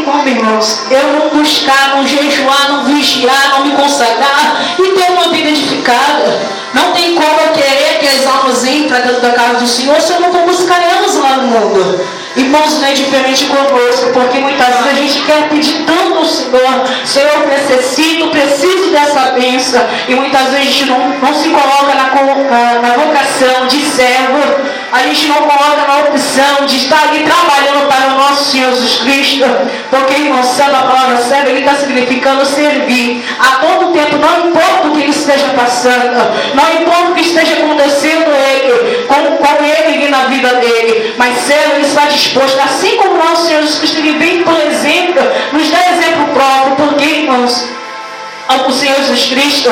como, irmãos, eu não buscar, não jejuar, não vigiar, não me consagrar e ter uma vida edificada. Não tem como eu querer que as almas entrem para dentro da casa do Senhor se eu não vou buscar elas lá no mundo. Irmãos, não é diferente conosco, porque muitas vezes a gente quer pedir tanto ao Senhor: Senhor, eu preciso dessa bênção, e muitas vezes a gente não se coloca na vocação de servo, a gente não coloca na opção de estar ali trabalhando para o nosso Senhor Jesus Cristo, porque, irmão, sabe, a palavra servo, ele está significando servir a todo tempo, não importa o que ele esteja passando, não importa o que esteja acontecendo com ele e na vida dele, mas servo, ele está disposto, assim como o nosso Senhor Jesus Cristo, ele vem, por exemplo, nos dá exemplo próprio, porque, irmãos, o Senhor Jesus Cristo,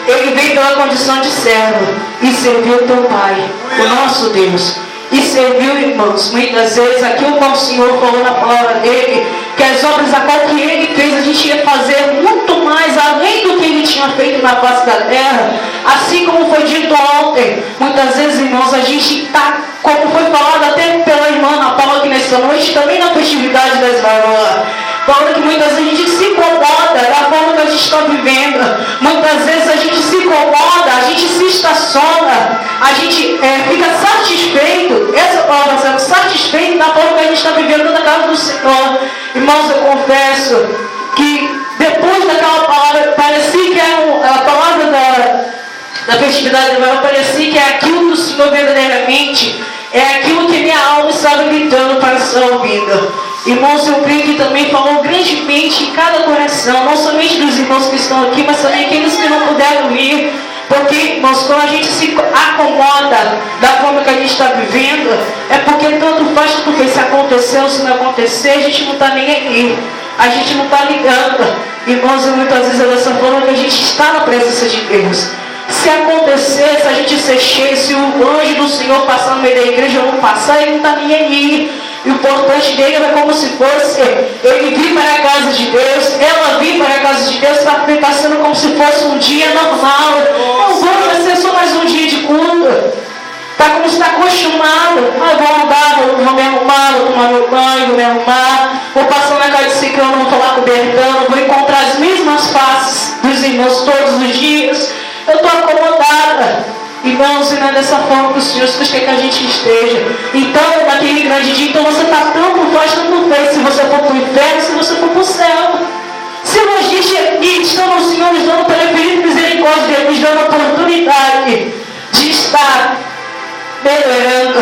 ele veio pela condição de servo e serviu o teu Pai, o nosso Deus, e serviu, irmãos, muitas vezes aquilo que o Senhor falou na palavra dele, que as obras a qual que ele fez, a gente ia fazer muito mais além do que ele tinha feito na face da terra, assim como foi dito ontem. Muitas vezes, irmãos, a gente está, como foi falado até pela irmã Ana Paula aqui nessa noite, também na festividade das varoas, falando que muitas vezes a gente se incomoda da forma que a gente está vivendo, muitas vezes a gente se incomoda, a gente se estaciona, a gente fica satisfeito, essa palavra sendo satisfeito da forma que a gente está vivendo na casa do Senhor. Irmãos, eu confesso que depois daquela palavra, parecia que era a palavra da festividade, parecia que é aquilo que o Senhor verdadeiramente, é aquilo que minha alma estava gritando para ser ouvida. Irmãos, eu creio que também falou grandemente em cada coração, não somente dos irmãos que estão aqui, mas também aqueles que não puderam ir. Porque, irmãos, quando a gente se acomoda da forma que a gente está vivendo, é porque tanto faz, porque se aconteceu ou se não acontecer, a gente não está nem aí, a gente não está ligando. Irmãos, muitas vezes é dessa forma que a gente está na presença de Deus. Se acontecer, se a gente ser cheio, se o anjo do Senhor passar no meio da igreja ou não passar, ele não está nem aí. E o importante dele é como se fosse ele vir para a casa de Deus, ela vir para a casa de Deus, está sendo como se fosse um dia normal. Não vai ser só mais um dia de culto. Está como se está acostumado. Vou andar, vou me arrumar, vou tomar meu banho, vou me arrumar, vou passar na casa de ciclano, vou falar com o Bertano, vou encontrar as mesmas faces dos irmãos todos os dias. Eu estou acomodada. Irmãos, e não é dessa forma que o Senhor quer que a gente esteja. Então, naquele grande dia, então você está tanto faz, tanto fez, se você for para o inferno, se você for para o céu. Se nós estamos, o Senhor nos dando pela infinita misericórdia, nos dando a oportunidade de estar melhorando,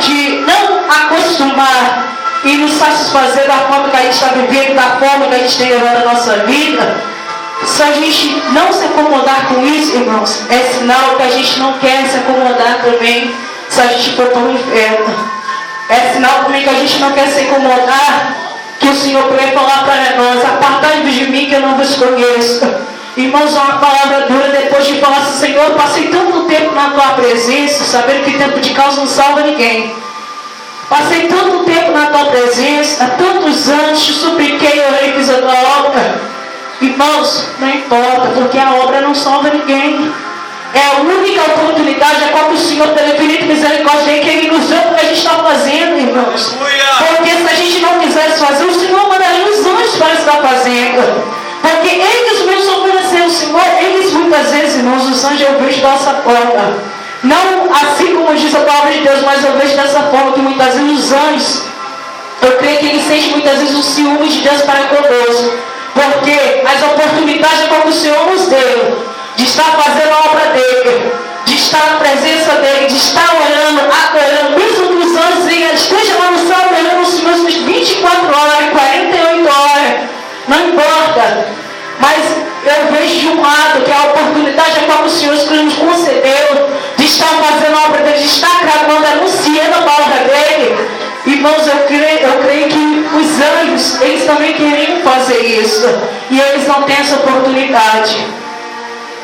de não acostumar e nos satisfazer da forma que a gente está vivendo, da forma que a gente tem levado a nossa vida. Se a gente não se acomodar com isso, irmãos, é sinal que a gente não quer se acomodar também se a gente for para o inferno. É sinal também que a gente não quer se incomodar, que o Senhor vai falar para nós: apartai-vos de mim que eu não vos conheço. Irmãos, uma palavra dura depois de falar assim: Senhor, passei tanto tempo na tua presença, sabendo que tempo de causa não salva ninguém. Passei tanto tempo na tua presença, há tantos anos, te supliquei, orei, fiz a tua obra. Irmãos, não importa, porque a obra não salva ninguém. É a única oportunidade a qual o Senhor, pela infinita misericórdia, que Ele nos deu para a gente estar fazendo, irmãos. Porque se a gente não quisesse fazer, o Senhor mandaria os anjos para estar fazendo. Porque eles mesmos ofereceram ao Senhor, eles muitas vezes, irmãos, os anjos eu vejo dessa forma. Não assim como diz a palavra de Deus, mas eu vejo dessa forma que muitas vezes os anjos, eu creio que eles sentem muitas vezes o ciúme de Deus para conosco. Porque as oportunidades que o Senhor nos deu, de estar fazendo a obra dele, de estar na presença dele, de estar orando, adorando, mesmo que os anjos estejam lá no céu orando o Senhor 24 horas, 48 horas, não importa. Mas eu vejo de um lado que a oportunidade a qual o Senhor nos concedeu, de estar fazendo a obra dele, de estar gravando, anunciando a palavra dele. Irmãos, eu creio que os anjos, eles também queriam fazer isso. E eles não têm essa oportunidade.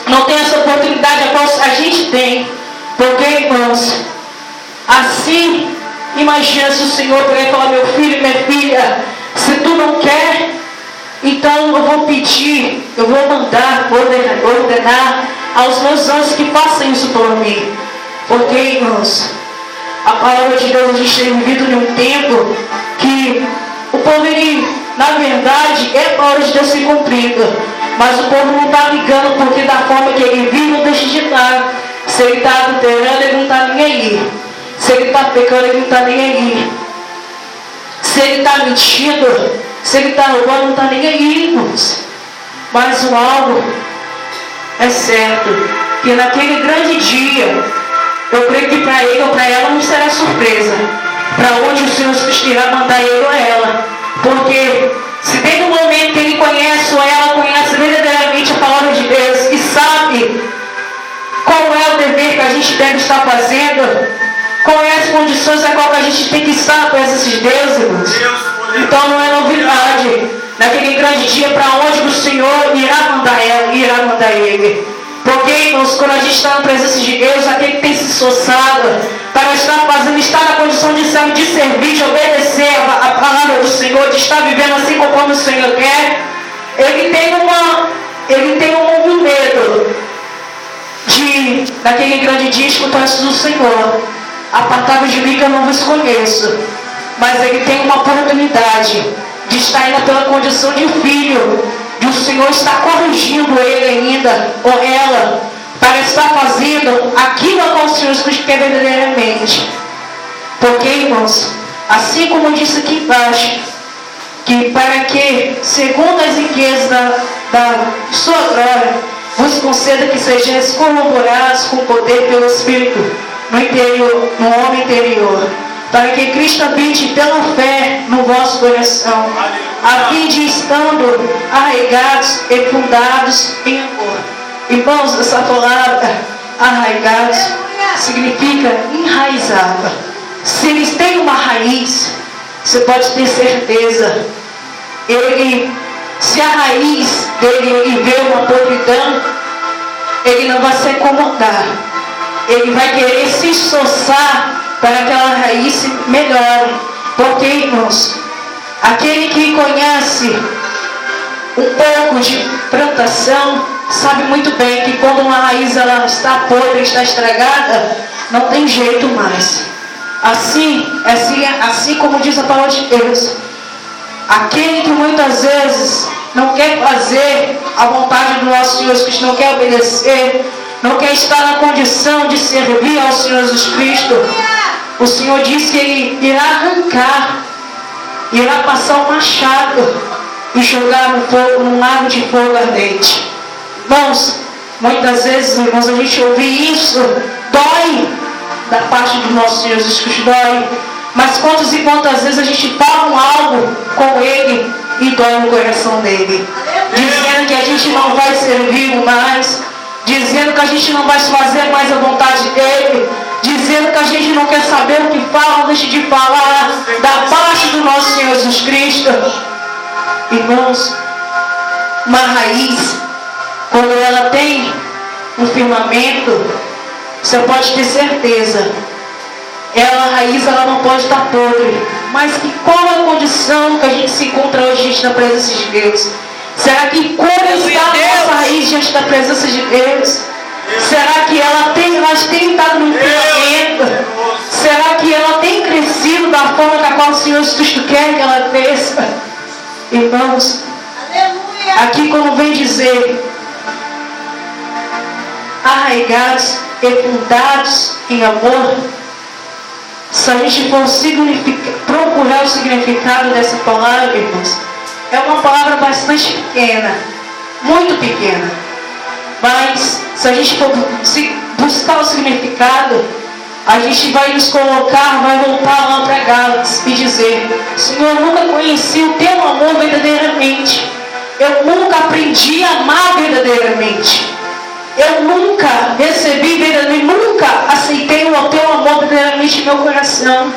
Não tem essa oportunidade a qual a gente tem. Porque, irmãos, assim, imagina se o Senhor vier falar: meu filho, minha filha, se tu não quer, então eu vou pedir, eu vou mandar, ordenar aos meus anjos que façam isso por mim. Porque, irmãos, a palavra de Deus, a gente tem vivido em um tempo que o povo, ele verdade é a hora de Deus ser cumprida. Mas o povo não está ligando, porque da forma que ele vive, não deixa de estar. Se ele está adulterando, ele não está nem aí. Se ele está pecando, ele não está nem aí. Se ele está mentindo, se ele está roubando, não está nem aí, irmãos. Mas o algo é certo, que naquele grande dia, eu creio que para ele ou para ela não será surpresa. Para onde o Senhor irá mandar ele ou ela. Porque se desde o momento que ele conhece ou ela conhece verdadeiramente a palavra de Deus e sabe qual é o dever que a gente deve estar fazendo, quais é as condições a qual que a gente tem que estar para esses deuses, irmãos. Então não é novidade. Naquele grande dia, para onde o Senhor irá mandar ela, irá mandar ele. Porque, irmãos, quando a gente está na presença de Deus, aquele que tem se esforçado para estar fazendo, estar na condição de servir, de obedecer a palavra do Senhor, de estar vivendo assim conforme o Senhor quer, ele tem um medo de, naquele grande dia, escutar isso do Senhor. Apartai-vos de mim que eu não vos conheço. Mas ele tem uma oportunidade de estar indo pela condição de filho, de o Senhor estar corrigindo ele ainda, ou ela, para estar fazendo aquilo a qual o Senhor quer verdadeiramente. Porque, irmãos, assim como eu disse aqui embaixo, que para que, segundo as riquezas da sua glória, vos conceda que sejais corroborados com o poder pelo Espírito no interior, no homem interior, para que Cristo habite pela fé no vosso coração, a fim de estando arraigados e fundados em amor. Irmãos, essa palavra arraigados significa enraizado. Se eles têm uma raiz, você pode ter certeza, se a raiz dele vê uma podridão, ele não vai se acomodar. Ele vai querer se esforçar para que aquela raiz se melhore. Porque, irmãos, aquele que conhece um pouco de plantação sabe muito bem que quando uma raiz ela está podre, está estragada, não tem jeito mais. Assim como diz a palavra de Deus, aquele que muitas vezes não quer fazer a vontade do nosso Senhor Jesus Cristo, não quer obedecer, não quer estar na condição de servir ao Senhor Jesus Cristo, o Senhor diz que Ele irá arrancar, irá passar o machado e jogar no fogo, num lago de fogo ardente. Irmãos, muitas vezes, irmãos, a gente ouvir isso, dói da parte do nosso Senhor Jesus Cristo, dói. Mas quantas e quantas vezes a gente fala algo com Ele e dói no coração dele, dizendo que a gente não vai servir mais, dizendo que a gente não vai fazer mais a vontade dele, dizendo que a gente não quer saber o que fala, deixa de falar da parte do nosso Senhor Jesus Cristo. Irmãos, uma raiz, quando ela tem um firmamento, você pode ter certeza, a raiz ela não pode estar podre. Mas qual é a condição que a gente se encontra hoje diante da presença de Deus? Será que como está a nossa raiz diante da presença de Deus? Será que ela tem estado no firmamento? Será que ela tem crescido da forma da qual o Senhor Cristo quer que ela cresça? Irmãos, aqui como vem dizer, arraigados e fundados em amor, se a gente for procurar o significado dessa palavra, irmãos, é uma palavra bastante pequena, muito pequena. Mas se a gente for buscar o significado, a gente vai nos colocar, vai voltar lá para Gálatas e dizer: Senhor, eu nunca conheci o teu amor verdadeiramente. Eu nunca aprendi a amar verdadeiramente. Eu nunca recebi verdadeiramente, nunca aceitei o teu amor verdadeiramente em meu coração.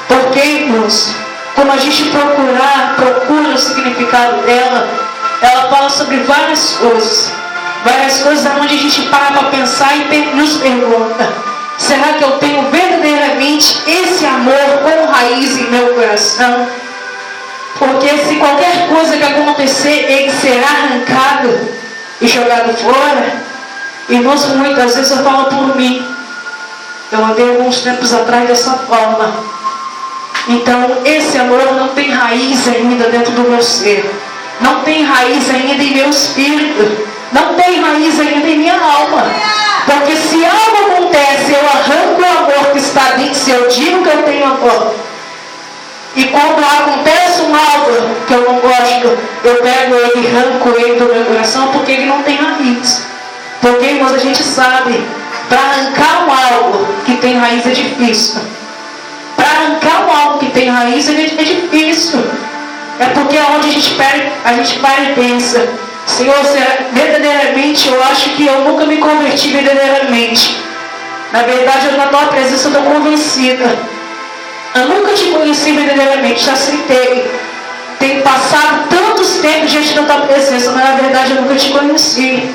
Porque, irmãos, quando a gente procura o significado dela, ela fala sobre várias coisas onde a gente para pensar e nos pergunta: será que eu tenho verdadeiramente esse amor com raiz em meu coração? Porque se qualquer coisa que acontecer, ele será arrancado e jogado fora. Irmãos, muitas vezes eu falo por mim. Eu andei alguns tempos atrás dessa forma. Então, esse amor não tem raiz. raiz ainda dentro do meu ser. Não tem raiz ainda em meu espírito. Não tem raiz ainda em minha alma. Porque se algo acontece, eu arranco o amor que está dentro. Se eu digo que eu tenho amor, e quando acontece um algo que eu não gosto, eu pego ele e arranco ele do meu coração, porque ele não tem raiz. Porque, irmãos, a gente sabe, para arrancar um algo que tem raiz é difícil. Para arrancar um algo que tem raiz é difícil. É porque é onde a gente para e pensa: Senhor, verdadeiramente eu acho que eu nunca me converti verdadeiramente. Na verdade, eu na tua presença estou convencida. Eu nunca te conheci verdadeiramente, já aceitei. Tenho passado tantos tempos diante da tua presença, mas na verdade eu nunca te conheci.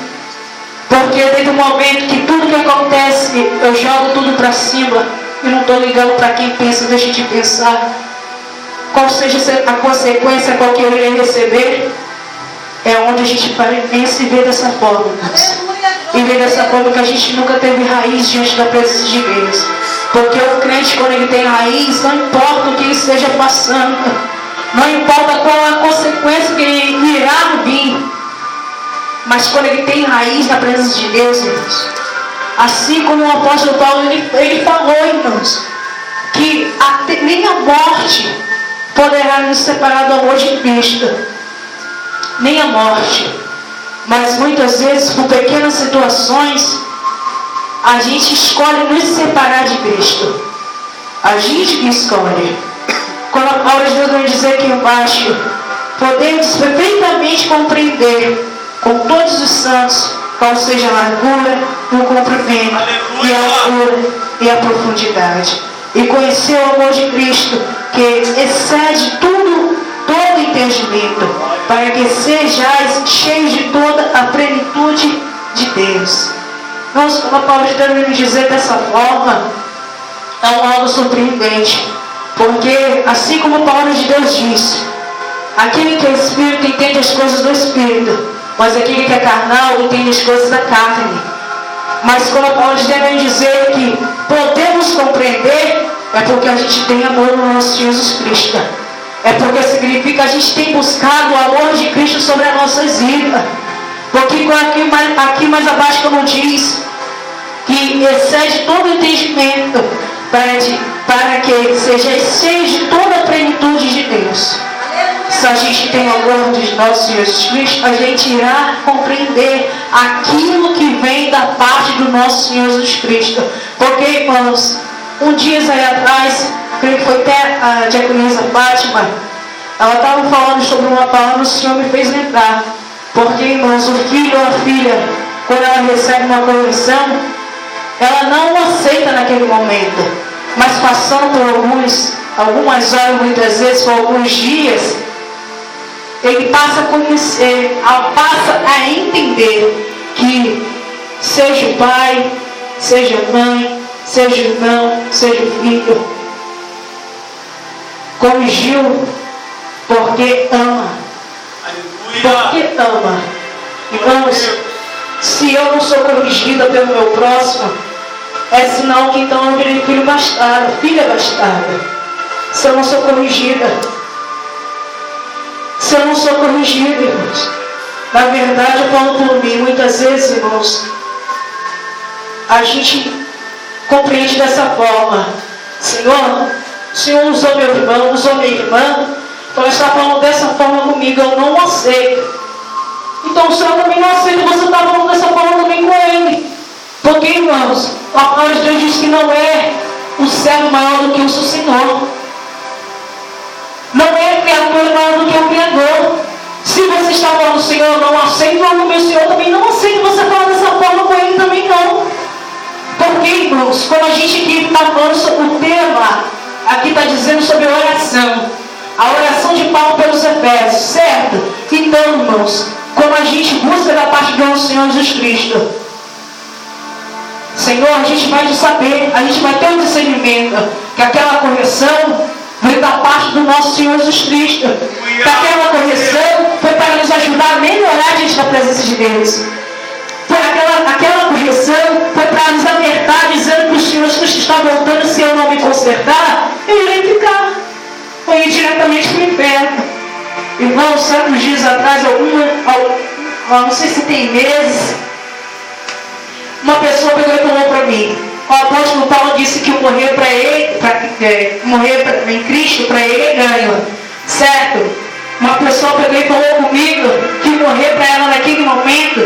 Porque desde o momento que tudo que acontece, eu jogo tudo para cima e não estou ligando para quem pensa, deixa de pensar. Qual seja a consequência qual que eu irei receber, é onde a gente pensa e vê dessa forma. E vê dessa forma que a gente nunca teve raiz diante da presença de Deus. Porque o crente, quando ele tem raiz, não importa o que ele esteja passando, não importa qual a consequência que ele irá vir, mas quando ele tem raiz na presença de Deus, irmãos, assim como o apóstolo Paulo, ele falou, irmãos, que nem a morte poderá nos separar do amor de Cristo. Nem a morte. Mas muitas vezes, por pequenas situações, a gente escolhe nos separar de Cristo. A gente que escolhe. Quando a palavra de Deus vai dizer aqui embaixo, podemos perfeitamente compreender com todos os santos qual seja a largura, o comprimento, e a altura e a profundidade. E conhecer o amor de Cristo, que excede todo entendimento, para que sejais cheios de toda a plenitude de Deus. Nós, como a palavra de Deus vai me dizer dessa forma, é algo surpreendente. Porque, assim como a palavra de Deus diz, aquele que é espírito entende as coisas do espírito, mas aquele que é carnal entende as coisas da carne. Mas quando a palavra de Deus vai dizer que podemos compreender, é porque a gente tem amor no nosso Jesus Cristo. É porque significa que a gente tem buscado o amor de Cristo sobre as nossas vidas. Porque aqui mais abaixo como diz, que excede todo entendimento, para que seja cheio de toda a plenitude de Deus. Se a gente tem o amor de nosso Jesus Cristo, a gente irá compreender aquilo que vem da parte do nosso Senhor Jesus Cristo. Porque, irmãos, dias aí atrás, creio que foi até a diaconisa Fátima, ela estava falando sobre uma palavra, o Senhor me fez lembrar. Porque, irmãos, o filho ou a filha, quando ela recebe uma correção, ela não aceita naquele momento. Mas passando por algumas horas, muitas vezes, por alguns dias, ele passa a conhecer, passa a entender que seja o pai, seja a mãe, seja o irmão, seja o filho, corrigiu porque ama. Porque ama. Irmãos, se eu não sou corrigida pelo meu próximo, é sinal que então eu virei filho bastardo, filha bastarda. Se eu não sou corrigida, irmãos, na verdade eu falo por mim, muitas vezes, irmãos, a gente compreende dessa forma: Senhor, o Senhor usou meu irmão, usou minha irmã, ela está falando dessa forma comigo, eu não aceito. Então o Senhor também não aceita, você está falando dessa forma também com ele. Porque, irmãos, a palavra de Deus diz que não é o servo maior do que o seu Senhor. Não é a criatura maior do que o Criador. Se você está falando, Senhor, eu não aceito, o meu Senhor também não aceita você falar dessa forma com ele também não. Porque, irmãos, como a gente aqui está falando sobre o tema, aqui está dizendo sobre oração. A oração de Paulo pelos Efésios, certo? Então, irmãos, como a gente busca da parte do nosso Senhor Jesus Cristo, Senhor, a gente vai saber, a gente vai ter um discernimento que aquela correção veio da parte do nosso Senhor Jesus Cristo. Que aquela correção foi para nos ajudar a melhorar diante da presença de Deus. Aquela correção foi para nos alertar, dizendo que o Senhor Jesus Cristo está voltando, se eu não me consertar, eu irei ficar. ou ir diretamente para o inferno. Irmãos, certos dias atrás, não sei se tem meses, uma pessoa pegou e falou para mim: o apóstolo Paulo disse que morrer para ele, em Cristo, para ele é ganho, certo? Uma pessoa pegou e falou comigo que morrer para ela naquele momento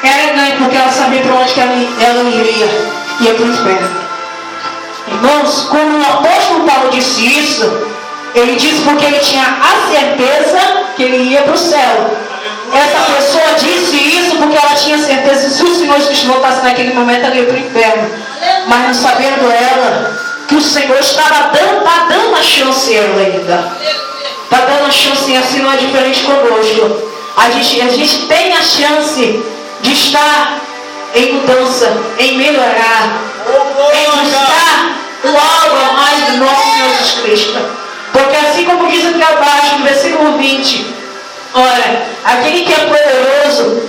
era ganho, porque ela sabia para onde que ela ia para o inferno. Irmãos, quando o apóstolo Paulo disse isso, ele disse porque ele tinha a certeza que ele ia para o céu. Essa pessoa disse isso porque ela tinha certeza que se o Senhor Jesus voltasse naquele momento, ela ia para o inferno. Mas não sabendo ela que o Senhor está dando a chance a ela ainda. Está dando a chance, e assim não é diferente conosco. A gente tem a chance de estar em mudança, em melhorar, em buscar o algo a mais do nosso Senhor Jesus Cristo. Porque assim como diz aqui abaixo, no versículo 20, ora, aquele que é poderoso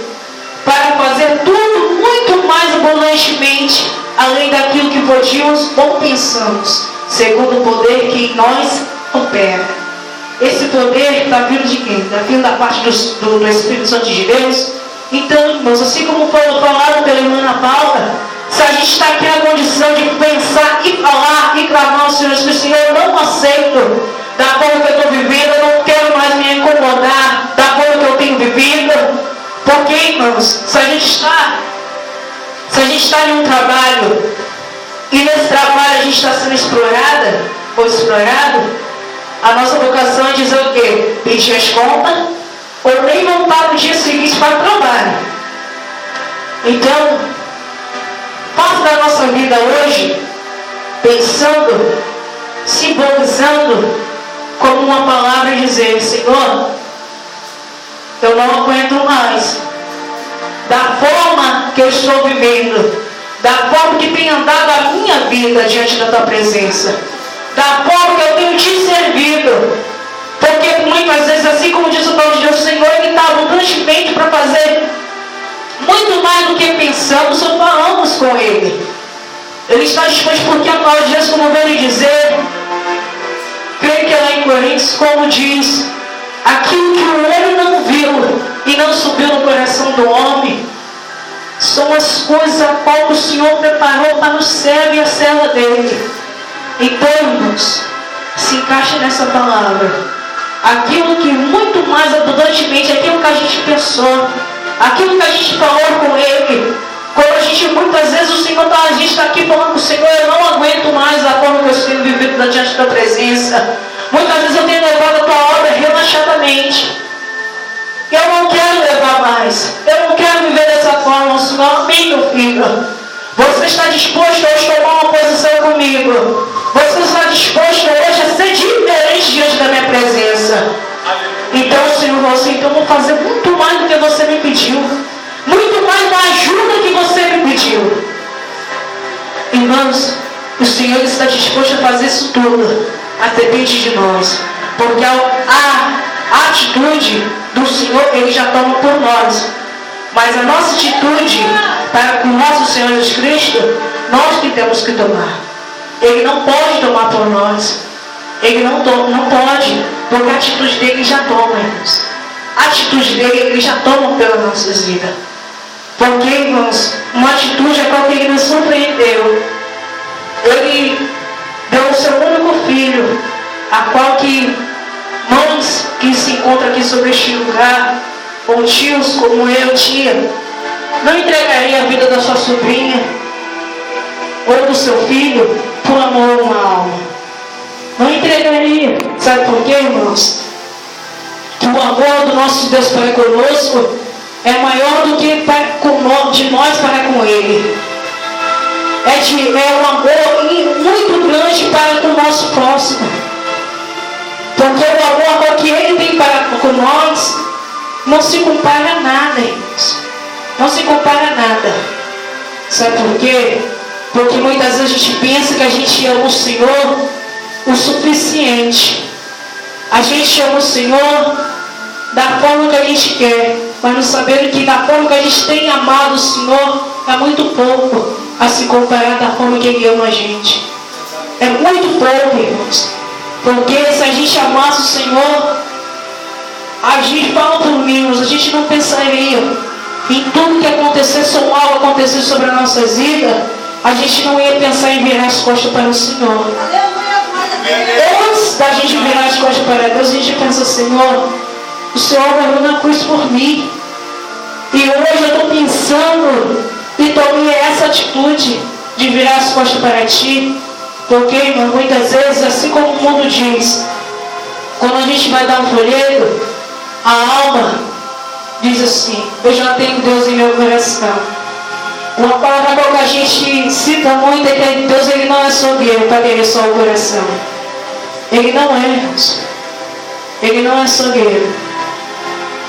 para fazer tudo muito mais abundantemente, além daquilo que podíamos ou pensamos, segundo o poder que em nós opera. Esse poder está vindo de quem? Está vindo da parte do Espírito Santo de Deus. Então, irmãos, assim como foi falado pela irmã Ana Paula, se a gente está aqui na condição de pensar e falar e clamar ao Senhor, Senhor, eu não aceito da forma que eu estou vivendo, eu não quero mais me incomodar da forma que eu tenho vivido. Porque, irmãos, se a gente está em um trabalho e nesse trabalho a gente está sendo explorada ou explorado, a nossa vocação é dizer o quê? Pedir as contas ou nem voltar no dia seguinte para o trabalho. Então, parte da nossa vida hoje pensando, simbolizando como uma palavra e dizer: Senhor, eu não aguento mais da forma que eu estou vivendo, da forma que tem andado a minha vida diante da tua presença, da forma que eu tenho te servido. Porque muitas vezes, assim como diz o nome de Deus, o Senhor, Ele está abundantemente para fazer muito mais do que pensamos ou falamos com Ele. Ele está disposto, porque a palavra de Deus, como veio dizer, creio que é lá em Coríntios, como diz: aquilo que o olho não viu e não subiu no coração do homem, são as coisas a qual o Senhor preparou para o servo e a serva dele. Então, irmãos, se encaixe nessa palavra. Aquilo que muito mais abundantemente, aquilo que a gente pensou, aquilo que a gente falou com Ele, quando a gente, muitas vezes o Senhor, a gente está aqui falando com o Senhor: eu não aguento mais a forma que eu tenho vivido diante da presença. Muitas vezes eu tenho levado a tua obra relaxadamente. Eu não quero levar mais. Eu não quero viver dessa forma. O Senhor, amém, meu filho. Você está disposto hoje a tomar uma posição comigo? Você está disposto hoje a ser diferente diante da minha presença? Então, Senhor, então eu vou fazer muito mais do que você me pediu. Muito mais da ajuda que você me pediu. Irmãos, o Senhor está disposto a fazer isso tudo. Depende de nós. Porque a atitude do Senhor, Ele já toma por nós. Mas a nossa atitude para com o nosso Senhor Jesus Cristo, nós que temos que tomar. Ele não pode tomar por nós. Ele não pode, porque a atitude dele já toma, irmãos. A atitude dele, Ele já toma pelas nossas vidas. Porque, irmãos, uma atitude é qual que Ele nos surpreendeu. Ele deu o seu único filho, a qual que mães que se encontram aqui sobre este lugar, ou tios como eu, tia, não entregaria a vida da sua sobrinha ou do seu filho por amor a uma alma. Não entregaria. Sabe por quê, irmãos? Que o amor do nosso Deus para conosco é maior do que de nós para com Ele. É um amor muito grande para com o nosso próximo. Porque o amor que Ele tem para com nós não se compara a nada, irmãos. Não se compara a nada. Sabe por quê? Porque muitas vezes a gente pensa que a gente ama o Senhor o suficiente. A gente ama o Senhor da forma que a gente quer, mas não sabendo que da forma que a gente tem amado o Senhor é muito pouco a se comparar da forma que Ele ama a gente. É muito pouco, irmãos. Porque se a gente amasse o Senhor, a gente fala por mim, mas a gente não pensaria em tudo que acontecesse ou mal acontecesse sobre as nossas vidas. A gente não ia pensar em virar as costas para o Senhor. Antes da gente virar as costas para Deus, a gente pensa: Senhor, o Senhor morreu na cruz por mim. E hoje eu estou pensando e tomei essa atitude de virar as costas para Ti. Porque, irmão, muitas vezes, assim como o mundo diz, quando a gente vai dar um folheto, a alma diz assim: eu já tenho Deus em meu coração. Uma palavra que a gente cita muito é que Deus, Ele não é soberbo para querer só o coração. Ele não é, irmãos. Ele não é soberbo.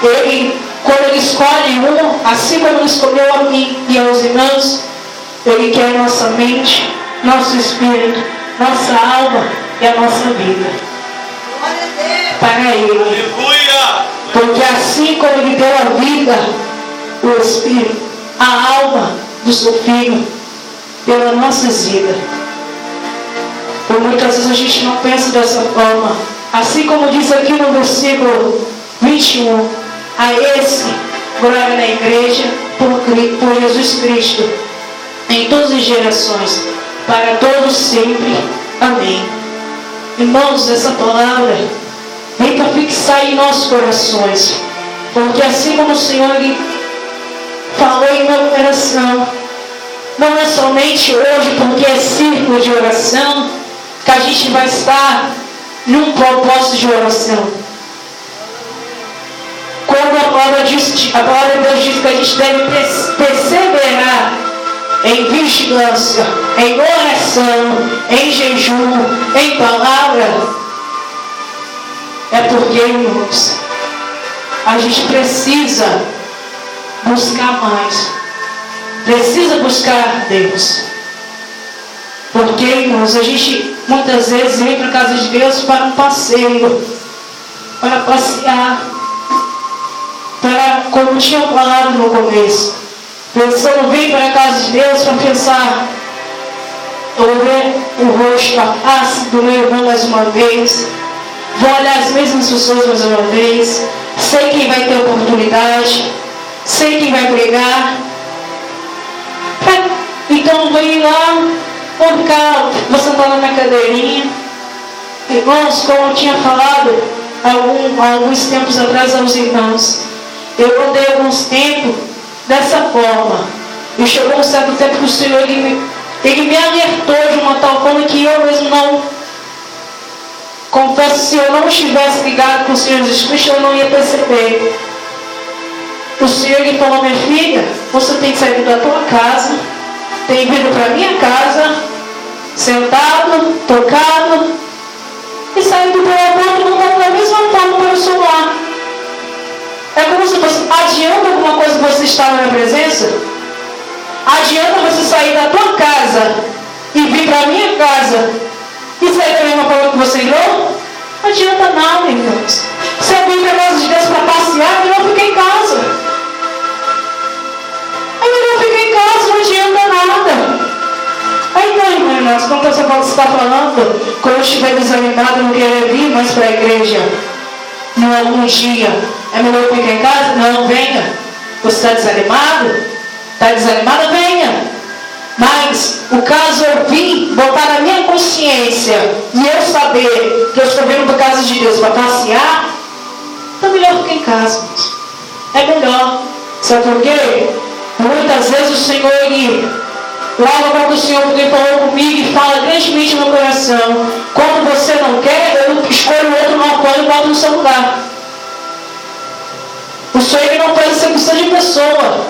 Ele, quando Ele escolhe um, assim como Ele escolheu a mim e aos irmãos, Ele quer nossa mente, nosso espírito, nossa alma e a nossa vida para Ele. Porque assim como Ele deu a vida, o espírito, a alma do seu Filho, pela nossa vida. Por muitas vezes a gente não pensa dessa forma. Assim como diz aqui no versículo 21, a esse glória na igreja por Jesus Cristo em todas as gerações, para todos sempre. Amém. Irmãos, essa palavra vem para fixar em nossos corações, porque assim como o Senhor Ele falou em meu coração, não é somente hoje, porque é círculo de oração, que a gente vai estar num propósito de oração. Quando a palavra de Deus diz que a gente deve perseverar em vigilância, em oração, em jejum, em palavra, é porque, irmãos, a gente precisa buscar mais. Precisa buscar Deus. Porque, irmãos, a gente muitas vezes vem para a casa de Deus para um passeio, para passear, para, como tinha falado no começo, a pessoa não vem para a casa de Deus para pensar: eu vou ver o rosto, a face do meu irmão mais uma vez, vou olhar as mesmas pessoas mais uma vez, sei quem vai ter oportunidade, sei quem vai pregar, então vou ir lá, vou ficar, vou sentar na minha cadeirinha. Irmãos, como eu tinha falado alguns tempos atrás aos irmãos, eu andei alguns tempos dessa forma, e chegou um certo tempo que o Senhor ele me alertou de uma tal forma que eu mesmo não, confesso, se eu não estivesse ligado com o Senhor Jesus Cristo, eu não ia perceber. O Senhor ele falou: minha filha, você tem que sair da tua casa, tem vindo para minha casa, sentado, tocado, e saindo pela porta e voltando da mesma forma para o seu lar. É como se fosse: adianta alguma coisa você estar na minha presença? Adianta você sair da tua casa e vir para a minha casa e sair da mesma forma que você entrou? Não adianta nada, irmãos. Se eu vim para a casa de Deus para passear, eu não fiquei em casa. Eu não fiquei em casa, não adianta nada. Aí não, irmãos, quando você está falando, quando eu estiver desanimado, eu não querer vir mais para a igreja, em algum dia, é melhor eu ficar em casa? Não, venha. Você está desanimado? Está desanimada? Venha. Mas o caso eu vim botar na minha consciência e eu saber que eu estou vindo para a casa de Deus para passear, então é melhor ficar em casa. É melhor. Sabe por quê? Muitas vezes o Senhor, Ele, logo quando o Senhor falou comigo e fala grandemente no meu coração: quando você não quer, eu escolho outro não pode e boto no seu lugar. O Senhor Ele não faz execução de pessoa.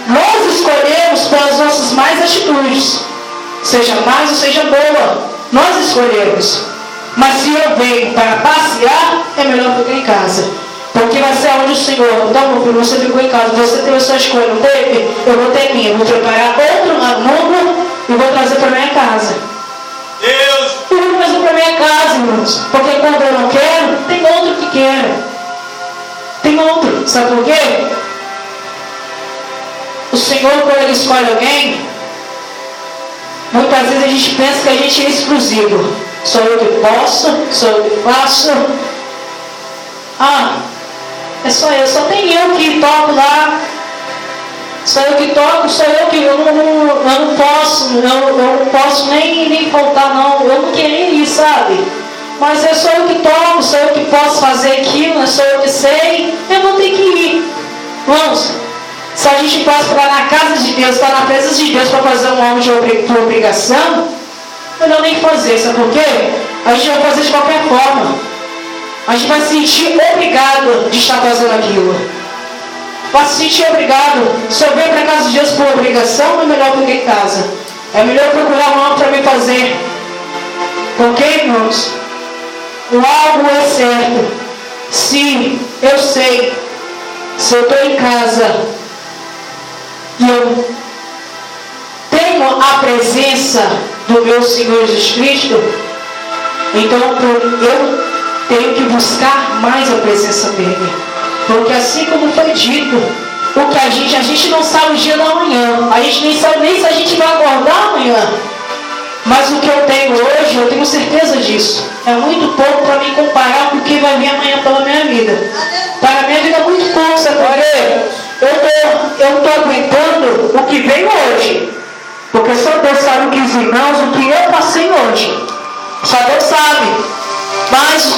Nós escolhemos pelas nossas más atitudes, seja mais ou seja boa, nós escolhemos. Mas se eu venho para passear, é melhor ficar em casa, porque vai ser onde o Senhor, então meu filho, você ficou em casa, você teve a sua escolha, não teve? Eu vou ter minha, vou preparar outro aluno e vou trazer para minha casa. Deus! Eu vou trazer para minha casa, irmãos, porque quando eu não quero, tem outro que quer. Tem outro, sabe por quê? O Senhor, quando Ele escolhe alguém, muitas vezes a gente pensa que a gente é exclusivo. Sou eu que posso, sou eu que faço. É só tem eu que toco lá. Sou eu que toco, sou eu que eu não posso nem faltar não. Eu não queria ir, sabe? Mas é só eu que toco, sou eu que posso fazer aquilo, sou eu que sei. Eu vou ter que ir. Vamos. Se a gente passa para na casa de Deus, para na presença de Deus para fazer um homem por obrigação, melhor nem fazer, sabe por quê? A gente vai fazer de qualquer forma. A gente vai se sentir obrigado de estar fazendo aquilo. Vai se sentir obrigado. Se eu venho para a casa de Deus por obrigação, é melhor ficar em casa. É melhor procurar um homem para me fazer. Ok, irmãos? Algo é certo. Se eu sei, se eu estou em casa e eu tenho a presença do meu Senhor Jesus Cristo, então eu tenho que buscar mais a presença dele. Porque assim como foi dito, o que a gente não sabe o dia da manhã, a gente nem sabe nem se a gente vai acordar amanhã. Mas o que eu tenho hoje, eu tenho certeza disso. É muito pouco para me comparar com o que vai vir amanhã pela minha vida. Para a minha vida é muito pouco, sabe por quê? Eu estou aguentando o que veio hoje. Porque só Deus sabe o que os irmãos, o que eu passei hoje. Só Deus sabe. Mas